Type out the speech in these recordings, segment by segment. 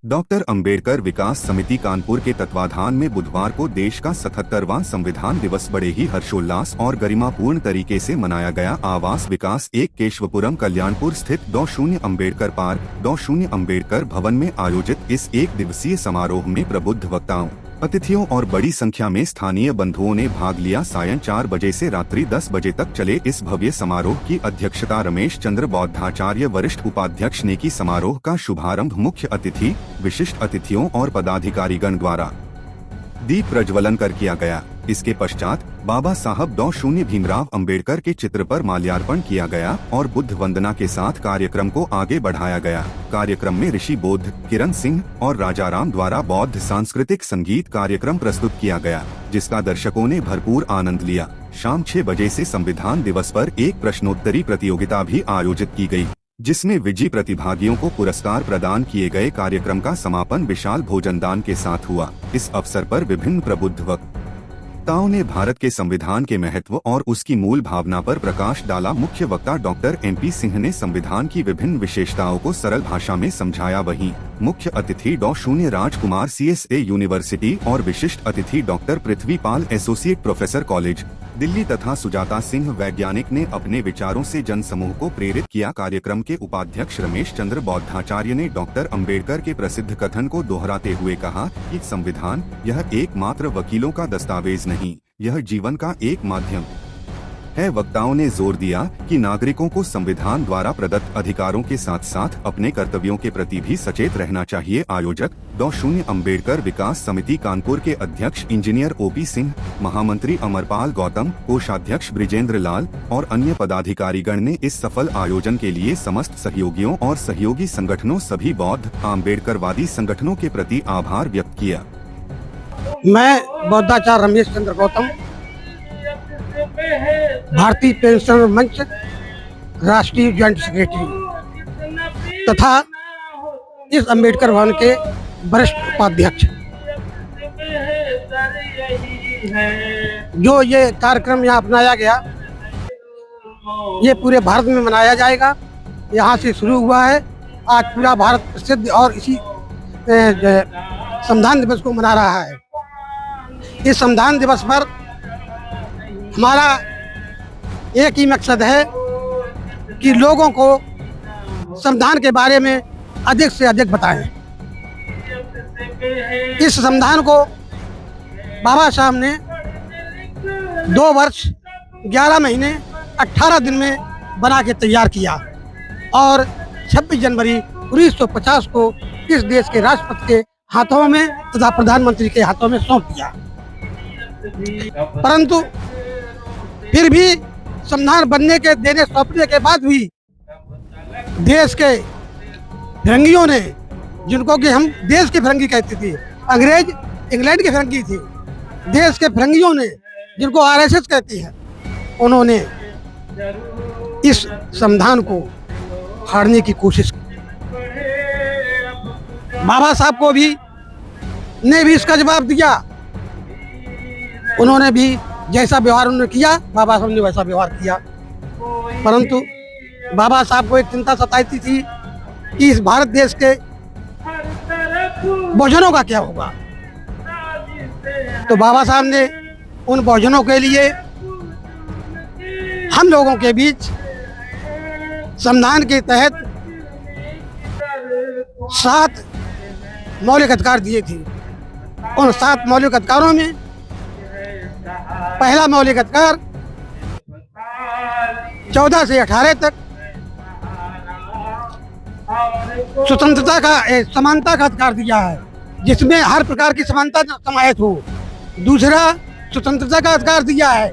Doctor Ambedkar विकास समिति कानपुर के तत्वाधान में बुधवार को देश का 77वां संविधान दिवस बड़े ही हर्षोल्लास और गरिमापूर्ण तरीके से मनाया गया। आवास विकास 1 केशवपुरम कल्याणपुर स्थित 20 अम्बेडकर पार्क 20 अम्बेडकर भवन में आयोजित इस 1 दिवसीय समारोह में प्रबुद्ध वक्ताओं, अतिथियों और बड़ी संख्या में स्थानीय बंधुओं ने भाग लिया। सायं 4 बजे से रात्रि 10 बजे तक चले इस भव्य समारोह की अध्यक्षता रमेश चंद्र बौद्धाचार्य वरिष्ठ उपाध्यक्ष ने की। समारोह का शुभारंभ मुख्य अतिथि, विशिष्ट अतिथियों और पदाधिकारीगण द्वारा दीप प्रज्वलन कर किया गया। इसके पश्चात बाबा साहब 20 भीमराव अंबेडकर के चित्र पर माल्यार्पण किया गया और बुद्ध वंदना के साथ कार्यक्रम को आगे बढ़ाया गया। कार्यक्रम में ऋषि बौद्ध, किरण सिंह और राजाराम द्वारा बौद्ध सांस्कृतिक संगीत कार्यक्रम प्रस्तुत किया गया, जिसका दर्शकों ने भरपूर आनंद लिया। शाम 6 बजे से संविधान दिवस पर एक प्रश्नोत्तरी प्रतियोगिता भी आयोजित की गई, जिसमें विजयी प्रतिभागियों को पुरस्कार प्रदान किए गए। कार्यक्रम का समापन विशाल भोजनदान के साथ हुआ। इस अवसर पर विभिन्न प्रबुद्ध वक्ताओं ने भारत के संविधान के महत्व और उसकी मूल भावना पर प्रकाश डाला। मुख्य वक्ता डॉक्टर MP सिंह ने संविधान की विभिन्न विशेषताओं को सरल भाषा में समझाया। वहीं मुख्य अतिथि डॉ. राजकुमार CSA यूनिवर्सिटी और विशिष्ट अतिथि doctor Prithvipal associate professor college Delhi तथा सुजाता सिंह वैज्ञानिक ने अपने विचारों से जनसमूह को प्रेरित किया। कार्यक्रम के उपाध्यक्ष रमेश चंद्र बौद्धाचार्य ने डॉक्टर अंबेडकर के प्रसिद्ध कथन को दोहराते हुए कहा कि संविधान यह एकमात्र वकीलों का दस्तावेज नहीं, यह जीवन का एक माध्यम है। वक्ताओं ने जोर दिया कि नागरिकों को संविधान द्वारा प्रदत्त अधिकारों के साथ साथ अपने कर्तव्यों के प्रति भी सचेत रहना चाहिए। आयोजक 20 अम्बेडकर विकास समिति कानपुर के अध्यक्ष इंजीनियर OP सिंह, महामंत्री अमरपाल गौतम, कोषाध्यक्ष ब्रिजेंद्र लाल और अन्य पदाधिकारीगण ने इस सफल आयोजन के लिए समस्त सहयोगियों और सहयोगी संगठनों सभी बौद्ध आम्बेडकरवादी संगठनों के प्रति आभार व्यक्त किया। मैं बौद्धाचार्य रमेश चंद्र गौतम, भारतीय पेंशनर मंच राष्ट्रीय जॉइंट सेक्रेटरी तथा इस अम्बेडकर भवन के वरिष्ठ उपाध्यक्ष। जो ये कार्यक्रम यहाँ अपनाया गया, ये पूरे भारत में मनाया जाएगा। यहाँ से शुरू हुआ है, आज पूरा भारत प्रसिद्ध और इसी संविधान दिवस को मना रहा है। इस संविधान दिवस पर हमारा एक ही मकसद है कि लोगों को संविधान के बारे में अधिक से अधिक बताएं। इस संविधान को बाबा साहब ने 2 वर्ष 11 महीने 18 दिन में बना के तैयार किया और 26 जनवरी 1950 को इस देश के राष्ट्रपति के हाथों में तथा प्रधानमंत्री के हाथों में सौंप दिया। परंतु फिर भी संविधान बनने के देने सौंपने के बाद भी देश के फिरंगियों ने, जिनको कि हम देश के फिरंगी कहते थे, अंग्रेज इंग्लैंड के फिरंगी थे, देश के फिरंगियों ने, जिनको RSS कहती है, उन्होंने इस संविधान को फाड़ने की कोशिश की। बाबा साहब को भी ने भी इसका जवाब दिया। उन्होंने भी जैसा व्यवहार उन्होंने किया, बाबा साहब ने वैसा व्यवहार किया। परंतु बाबा साहब को एक चिंता सताती थी कि इस भारत देश के बहुजनों का क्या होगा। तो बाबा साहब ने उन बहुजनों के लिए हम लोगों के बीच संविधान के तहत 7 मौलिक अधिकार दिए थे। उन 7 मौलिक अधिकारों में पहला मौलिक अधिकार 14 से 18 तक स्वतंत्रता का समानता का अधिकार दिया है, जिसमें हर प्रकार की समानता समाहित हो। दूसरा स्वतंत्रता का अधिकार दिया है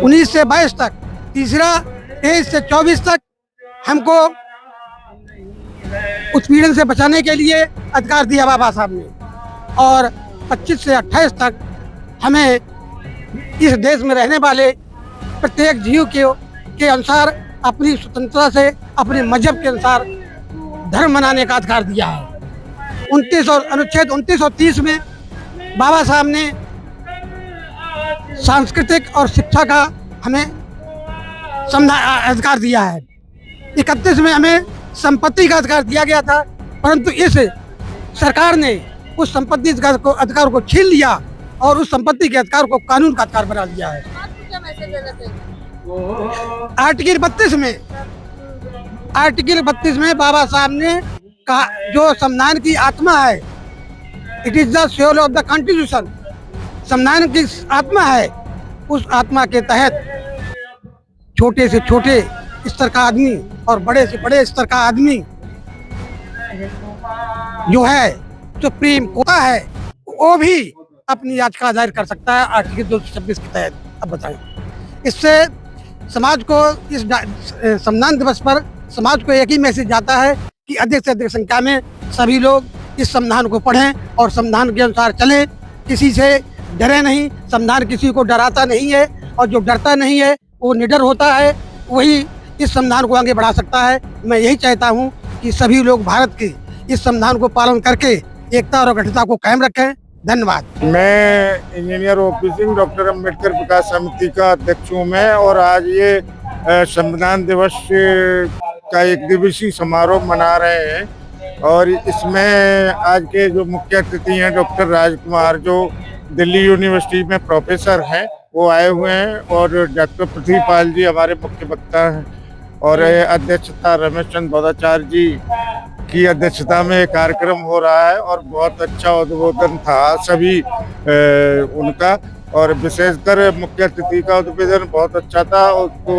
19 से 22 तक। तीसरा 23 से 24 तक हमको उत्पीड़न से बचाने के लिए अधिकार दिया बाबा साहब ने, और 25 से 28 तक हमें इस देश में रहने वाले प्रत्येक जीव के अनुसार अपनी स्वतंत्रता से अपने मजहब के अनुसार धर्म मनाने का अधिकार दिया है। 29 और अनुच्छेद 29 और 30 में बाबा साहब ने सांस्कृतिक और शिक्षा का हमें अधिकार दिया है। 31 में हमें संपत्ति का अधिकार दिया गया था परंतु इस सरकार ने उस संपत्ति अधिकार को छीन लिया और उस संपत्ति के अधिकार को कानून का अधिकार बना दिया है। आपको क्या मैसेज देना चाहिए? आर्टिकल 32 में बाबा साहब ने कहा, जो संविधान की आत्मा है, it is the soul of the constitution, संविधान की आत्मा है, उस आत्मा के तहत छोटे से छोटे स्तर का आदमी और बड़े से बड़े स्तर का आदमी जो है सुप्रीम कोर्ट है, वो भी अपनी याचिका दायर कर सकता है आर्टिकल 226 के तहत। अब बताएं, इससे समाज को इस संविधान दिवस पर समाज को एक ही मैसेज जाता है कि अधिक से अधिक संख्या में सभी लोग इस संविधान को पढ़ें और संविधान के अनुसार चलें, किसी से डरे नहीं। संविधान किसी को डराता नहीं है और जो डरता नहीं है वो निडर होता है, वही इस संविधान को आगे बढ़ा सकता है। मैं यही चाहता हूँ कि सभी लोग भारत के इस संविधान को पालन करके एकता और अखंडता को कायम रखें। धन्यवाद। मैं इंजीनियर ऑफिसिंग डॉक्टर अंबेडकर विकास समिति का अध्यक्ष हूँ मैं, और आज ये संविधान दिवस का एक दिवसीय समारोह मना रहे हैं। और इसमें आज के जो मुख्य अतिथि हैं डॉक्टर राजकुमार, जो दिल्ली यूनिवर्सिटी में प्रोफेसर हैं, वो आए हुए हैं, और डॉक्टर पृथ्वीपाल जी हमारे मुख्य वक्ता हैं, और अध्यक्षता रमेश चंद्र भौदाचार्य जी की अध्यक्षता में कार्यक्रम हो रहा है। और बहुत अच्छा उद्बोधन था सभी उनका, और विशेषकर मुख्य अतिथि का उद्बोधन बहुत अच्छा था, उसको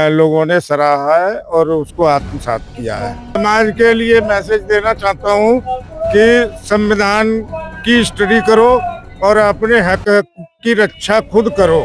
लोगों ने सराहा है और उसको आत्मसात किया है। समाज के लिए मैसेज देना चाहता हूँ कि संविधान की स्टडी करो और अपने हक की रक्षा खुद करो।